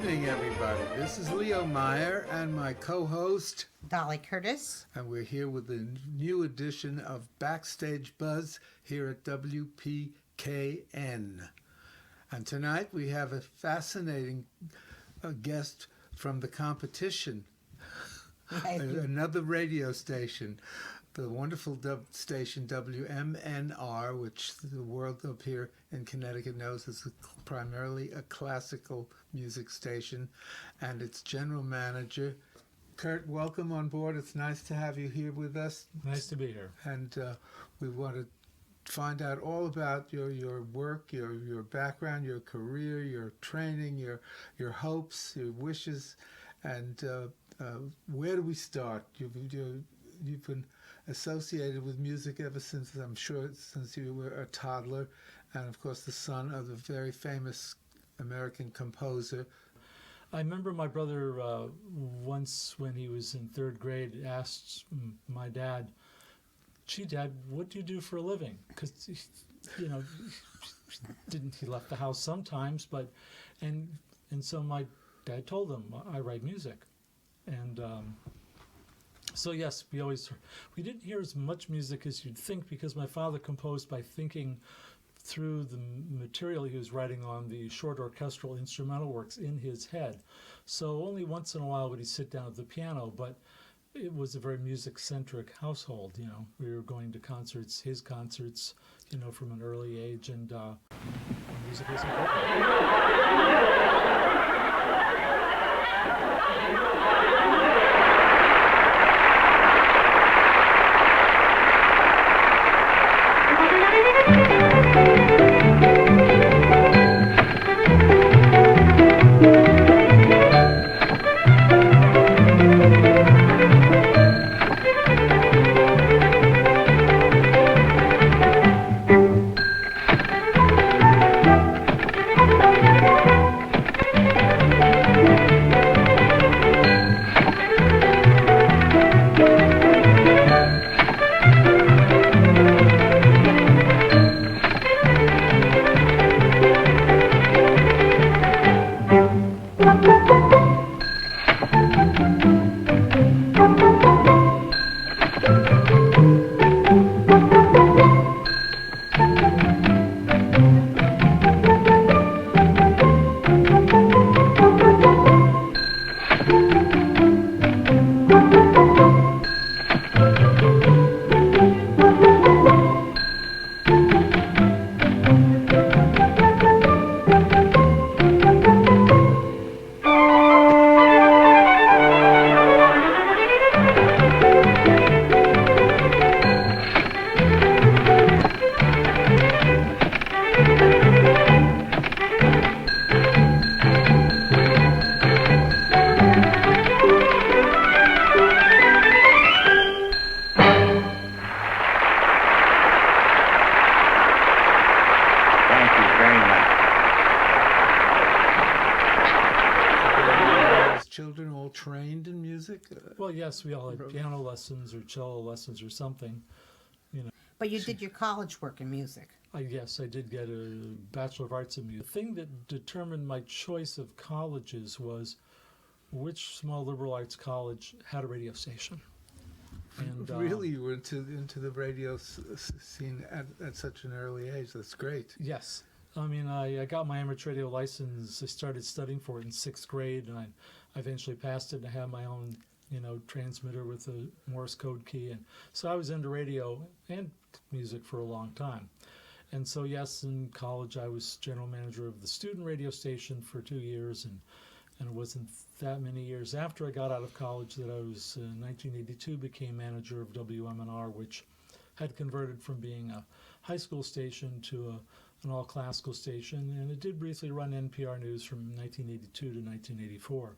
evening, everybody. This is Leo Meyer and my co-host, Dolly Curtis. And we're here with a new edition of BackStageBuzz here at WPKN. And tonight we have a fascinating guest from the competition, another radio station, the wonderful station WMNR, which the world up here in Connecticut knows is primarily a classical music station, and its general manager. Kurt, welcome on board. It's nice to have you here with us. Nice to be here. And we want to find out all about your work, your background, your career, your training, your hopes, your wishes, and where do we start? You've been associated with music ever since you were a toddler, and of course the son of the very famous American composer. I remember my brother once when he was in third grade asked my dad, "Gee, Dad, what do you do for a living?" Because he left the house sometimes, but and so my dad told him, "I write music," and so yes, we didn't hear as much music as you'd think, because my father composed by thinking through the material he was writing on the short orchestral instrumental works in his head. So only once in a while would he sit down at the piano, but it was a very music-centric household. We were going to concerts, his concerts, from an early age, and music was important. Trained in music? Well, yes, we all had piano lessons or cello lessons or something, But you did your college work in music. Yes, I did get a Bachelor of Arts in Music. The thing that determined my choice of colleges was which small liberal arts college had a radio station. And really, you were into the radio scene at such an early age. That's great. Yes. I got my amateur radio license. I started studying for it in 6th grade, and I eventually passed it, and I had my own, transmitter with a Morse code key. And so I was into radio and music for a long time. And so, yes, in college, I was general manager of the student radio station for 2 years, and it wasn't that many years after I got out of college that I was, in 1982, became manager of WMNR, which had converted from being a high school station to an all-classical station, and it did briefly run NPR News from 1982 to 1984.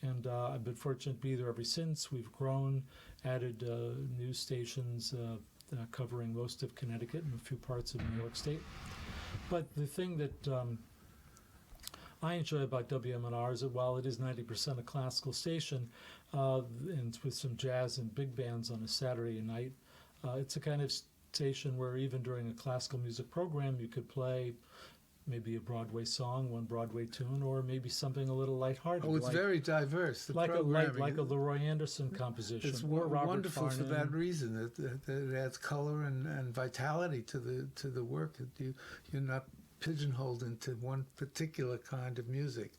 And I've been fortunate to be there ever since. We've grown, added news stations covering most of Connecticut and a few parts of New York State. But the thing that I enjoy about WMNR is that while it is 90% a classical station, and with some jazz and big bands on a Saturday night, it's a kind of station where even during a classical music program you could play maybe a Broadway song, one Broadway tune, or maybe something a little lighthearted. Oh, it's very diverse. The like a programming Leroy Anderson composition. it's or Robert wonderful for Farnon. that reason. That it adds color and vitality to the work. That you're not pigeonholed into one particular kind of music.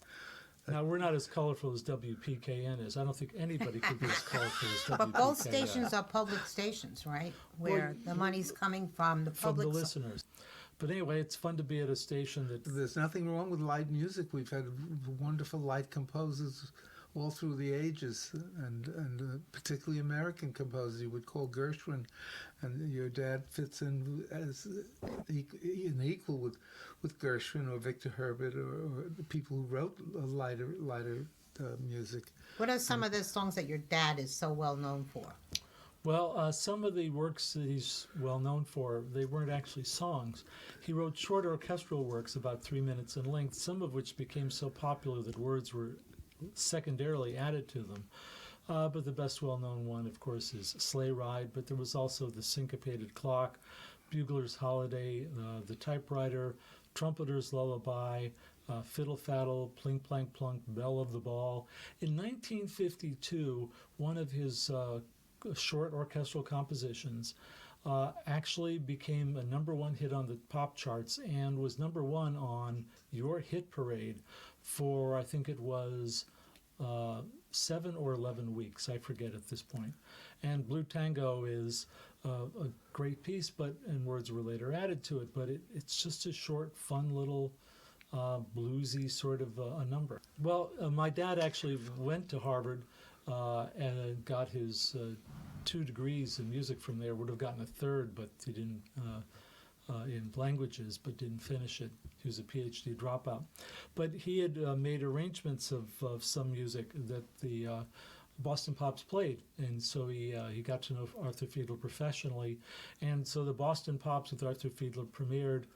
Now, we're not as colorful as WPKN is. I don't think anybody could be as colorful as WPKN. But both stations are public stations, right? Where the money's coming from the From the public. listeners. But anyway, it's fun to be at a station that... There's nothing wrong with light music. We've had wonderful light composers all through the ages, and particularly American composers. You would call Gershwin, and your dad fits in as an equal with Gershwin or Victor Herbert or the people who wrote lighter music. What are some of the songs that your dad is so well known for? Well, some of the works that he's well known for, they weren't actually songs. He wrote short orchestral works about 3 minutes in length, some of which became so popular that words were secondarily added to them. But the best well-known one, of course, is Sleigh Ride, but there was also The Syncopated Clock, Bugler's Holiday, The Typewriter, Trumpeter's Lullaby, Fiddle Faddle, Plink Plank Plunk, Belle of the Ball. In 1952, one of his short orchestral compositions actually became a #1 hit on the pop charts and was #1 on Your Hit Parade for, I think it was 7 or 11 weeks. I forget at this point. And Blue Tango is a great piece, and words were later added to it, but it's just a short, fun little bluesy sort of a number. Well, my dad actually went to Harvard and got his 2 degrees in music from there. Would have gotten a third, but he didn't in languages, but didn't finish it. He was a PhD dropout. But he had made arrangements of some music that the Boston Pops played, and so he got to know Arthur Fiedler professionally, and so the Boston Pops with Arthur Fiedler premiered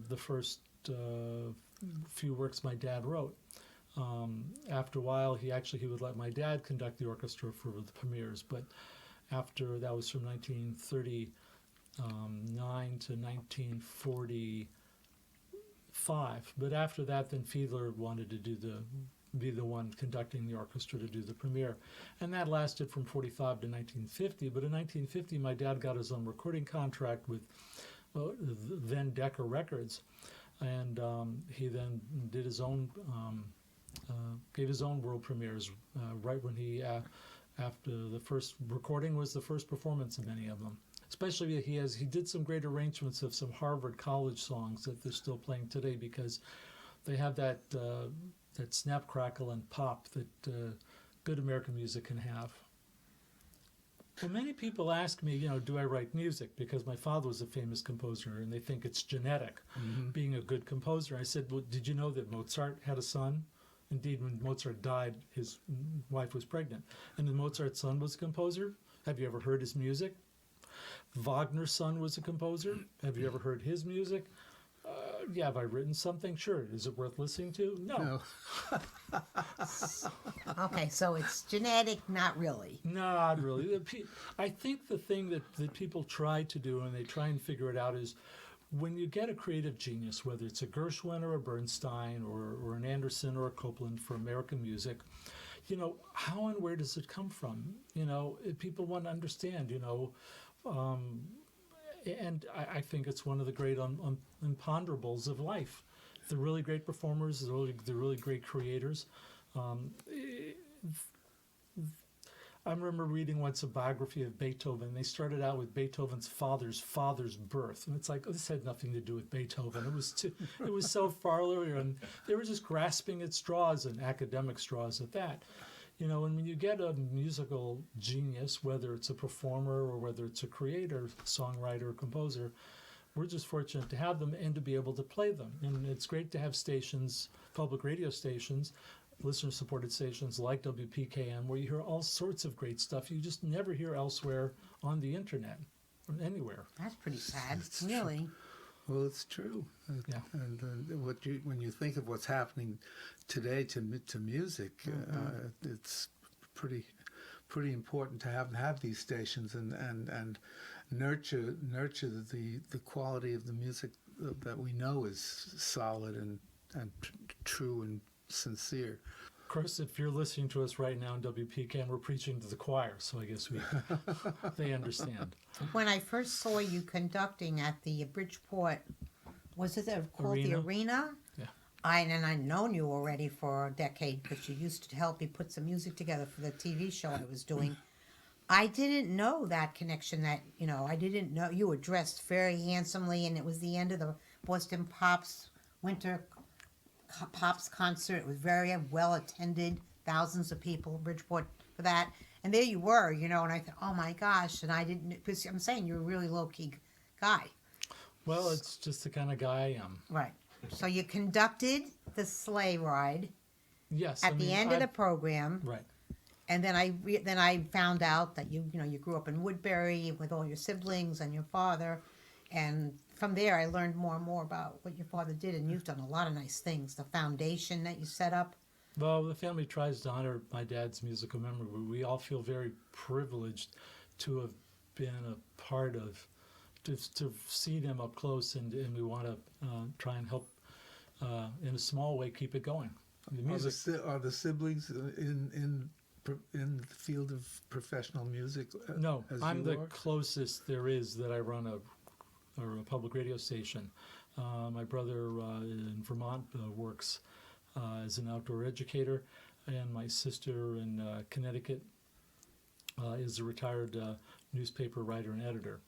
the first few works my dad wrote. After a while, he would let my dad conduct the orchestra for the premieres, but after that was from 1939 to 1945. But after that, then Fiedler wanted to be the one conducting the orchestra to do the premiere, and that lasted from 45 to 1950. But in 1950, my dad got his own recording contract with then Decca Records, and he then did his own. Gave his own world premieres right when he, after the first recording was the first performance of many of them. Especially he did some great arrangements of some Harvard College songs that they're still playing today because they have that snap, crackle, and pop that good American music can have. Well, many people ask me, do I write music? Because my father was a famous composer, and they think it's genetic, being a good composer. I said, well, did you know that Mozart had a son? Indeed, when Mozart died, his wife was pregnant. And then Mozart's son was a composer. Have you ever heard his music? Wagner's son was a composer. Have you ever heard his music? Yeah, have I written something? Sure. Is it worth listening to? No. Okay, so it's genetic, not really. Not really. I think the thing that people try to do, and they try and figure it out, is when you get a creative genius, whether it's a Gershwin or a Bernstein or an Anderson or a Copland for American music, how and where does it come from? People want to understand, and I think it's one of the great imponderables of life. The really great performers, the really great creators. I remember reading once a biography of Beethoven. They started out with Beethoven's father's birth, and it's like, this had nothing to do with Beethoven. It was so far earlier, and they were just grasping at straws, and academic straws at that. And when you get a musical genius, whether it's a performer or whether it's a creator, songwriter, or composer, we're just fortunate to have them and to be able to play them. And it's great to have stations, public radio stations, listener-supported stations like WPKM, where you hear all sorts of great stuff you just never hear elsewhere on the internet or anywhere. That's pretty sad, really. Well, it's true. Yeah. And when you think of what's happening today to music, it's pretty important to have these stations and nurture the quality of the music that we know is solid and true and sincere. Of course, if you're listening to us right now in WPCAM, we're preaching to the choir, so I guess they understand. When I first saw you conducting at the Bridgeport, was it called the Arena? Yeah. I'd known you already for a decade because you used to help me put some music together for the TV show I was doing. I didn't know that connection that, I didn't know. You were dressed very handsomely, and it was the end of the Boston Pops Winter Pops concert. It was very well attended, thousands of people, Bridgeport, for that. And there you were, and I thought, oh my gosh, and I didn't, because I'm saying you're a really low-key guy. Well, it's just the kind of guy I am. Right. So you conducted the sleigh ride. Yes. At the end of the program. Right. And then I found out that you grew up in Woodbury with all your siblings and your father, and from there I learned more and more about what your father did, and you've done a lot of nice things. The foundation that you set up. Well, the family tries to honor my dad's musical memory. We all feel very privileged to have been a part of, to see them up close, and we want to try and help in a small way keep it going. The music. Are the siblings in the field of professional music? No, I'm the are? closest there is that I run a public radio station. My brother in Vermont works as an outdoor educator, and my sister in Connecticut is a retired newspaper writer and editor.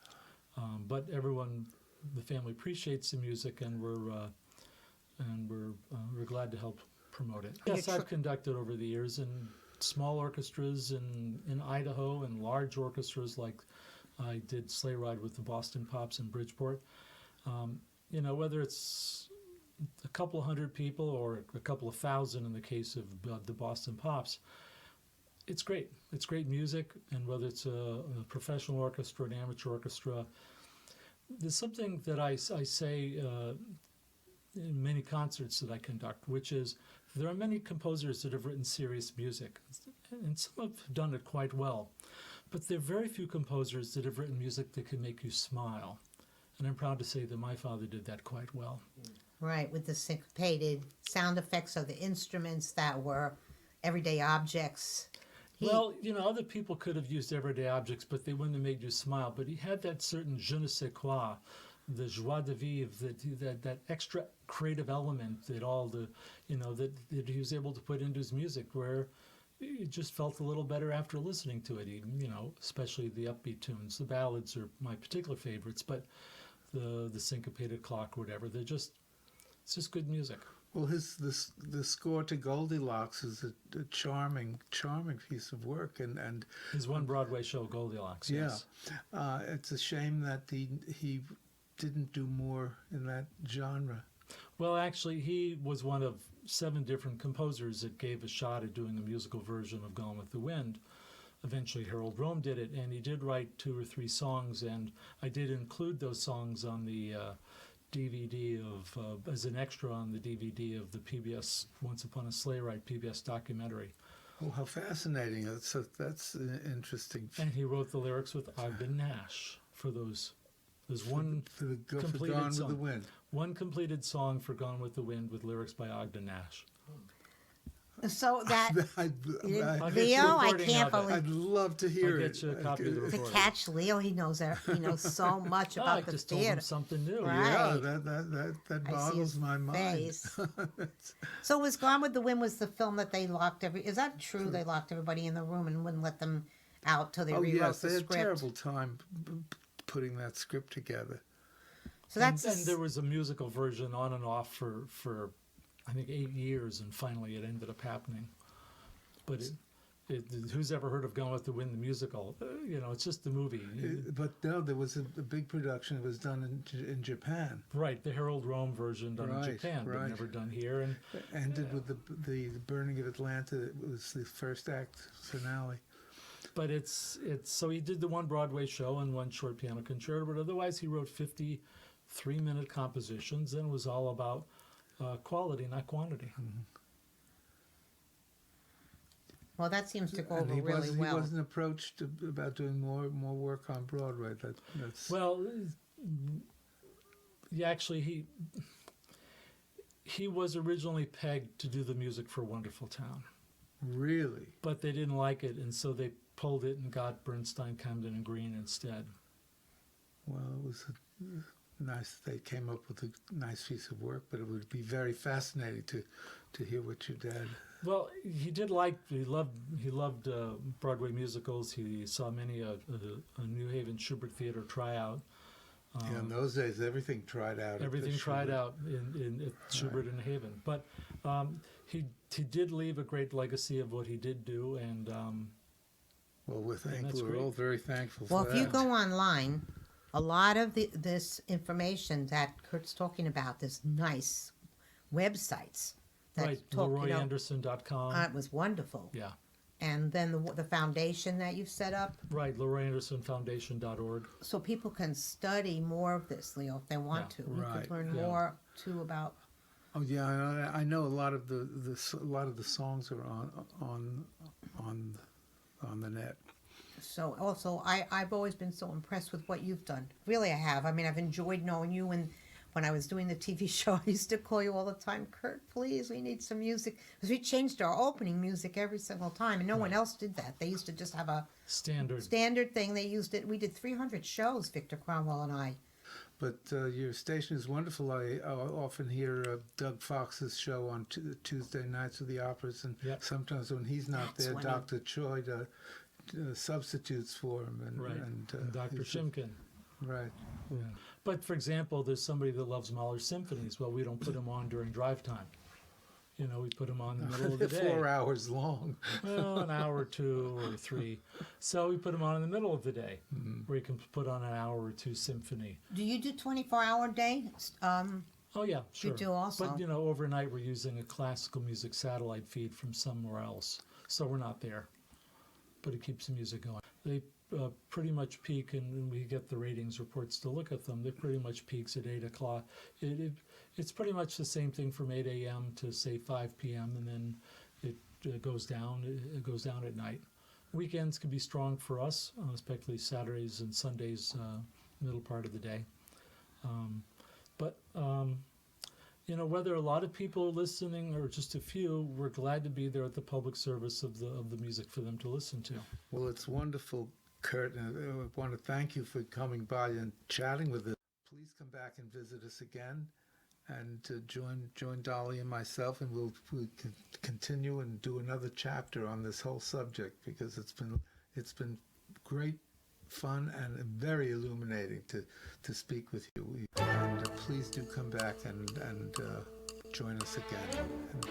But everyone, the family appreciates the music, and we're glad to help promote it. Yes, I've conducted over the years in small orchestras in Idaho, and large orchestras like I did Sleigh Ride with the Boston Pops in Bridgeport. Whether it's a couple of hundred people or a couple of thousand in the case of the Boston Pops, it's great. It's great music, and whether it's a professional orchestra, an amateur orchestra, there's something that I say in many concerts that I conduct, which is there are many composers that have written serious music, and some have done it quite well. But there are very few composers that have written music that can make you smile. And I'm proud to say that my father did that quite well. Right, with the syncopated sound effects of the instruments that were everyday objects. Other people could have used everyday objects, but they wouldn't have made you smile. But he had that certain je ne sais quoi, the joie de vivre, that extra creative element that all the, that he was able to put into his music, where it just felt a little better after listening to it. Especially the upbeat tunes. The ballads are my particular favorites, but the syncopated clock, or whatever, it's just good music. Well, the score to Goldilocks is a charming piece of work, and his one Broadway show, Goldilocks. Yeah, yes. It's a shame that he didn't do more in that genre. Well, actually, he was one of 7 different composers that gave a shot at doing a musical version of Gone with the Wind. Eventually, Harold Rome did it, and he did write 2 or 3 songs, and I did include those songs on the DVD of as an extra on the DVD of the PBS Once Upon a Sleigh Ride PBS documentary. Oh, how fascinating! That's interesting. And he wrote the lyrics with Ogden Nash for those. There's one completed Gone song. with the Wind. One completed song for Gone with the Wind with lyrics by Ogden Nash. So that Leo, I can't believe. I'd love to hear I'll it. get you a copy of the To recording. catch Leo, he knows so much about I the just told him theater. something new. Right. Yeah, that I see boggles his my mind. face. So was Gone with the Wind was the film that they locked is that true? They locked everybody in the room and wouldn't let them out till they rewrote yes, the they had script. a terrible time putting that script together. So that's and there was a musical version on and off for I think 8 years, and finally it ended up happening. But who's ever heard of Gone with the Wind, the musical? It's just the movie. But no, there was a big production. It was done in Japan. Right, the Harold Rome version done in Japan, but right. never done here. And Ended with the burning of Atlanta. It was the first act finale. But it's so he did the one Broadway show and one short piano concerto, but otherwise he wrote 53-minute compositions, and it was all about quality, not quantity. Mm-hmm. well, that seems to go And over really well. He wasn't approached about doing more work on Broadway. That's Well, Yeah, actually, he was originally pegged to do the music for Wonderful Town. Really? But they didn't like it, and so they pulled it and got Bernstein, Camden, and Green instead. Well, it was nice. They came up with a nice piece of work, but it would be very fascinating to hear what you did. Well, he loved Broadway musicals. He saw many a New Haven Schubert Theater tryout. In those days, everything tried out. Everything tried out in Schubert and Haven. But he did leave a great legacy of what he did do, and well, we're great. all very thankful for Well, that. if you go online, a lot of this information that Kurt's talking about, this nice websites that right, talk, LeroyAnderson.com. it was wonderful. Yeah. And then the foundation that you've set up, Right, LeroyAndersonFoundation.org. so people can study more of this, Leo, if they want to. We Right. could learn Yeah. more too about. Oh yeah, I know a lot of the songs are on the net. So also, I've always been so impressed with what you've done. Really, I have. I mean, I've enjoyed knowing you. And when I was doing the TV show, I used to call you all the time, Kurt, please, we need some music. Because we changed our opening music every single time, and no one else did that. They used to just have a standard thing. They used it. We did 300 shows, Victor Cromwell and I. But your station is wonderful. I often hear Doug Fox's show on Tuesday nights with the operas, and Yep. sometimes when he's not That's there, when Dr. Choi substitutes for him. Right, And Dr. he's- Shimkin. Right. Yeah. But, for example, there's somebody that loves Mahler's symphonies. Well, we don't put them on during drive time. You know, we put them on in the middle of the They're day. 4 hours long. Well, an hour or two or three. So we put them on in the middle of the day, where you can put on an hour or two symphony. Do you do 24-hour day? Oh, yeah, sure. do also. But, you know, overnight we're using a classical music satellite feed from somewhere else. So we're not there. But it keeps the music going. They pretty much peak, and we get the ratings reports to look at them. They pretty much peaks at 8 o'clock. It's pretty much the same thing from 8 a.m. to, say, 5 p.m., and then it goes down. It goes down at night. Weekends can be strong for us, especially Saturdays and Sundays, middle part of the day. You know, whether a lot of people are listening or just a few, we're glad to be there at the public service of the music for them to listen to. Well, it's wonderful, Kurt, and I want to thank you for coming by and chatting with us. Please come back and visit us again, and join Dolly and myself, and we'll continue and do another chapter on this whole subject, because it's been great fun and very illuminating to speak with you. And please do come back and join us again. And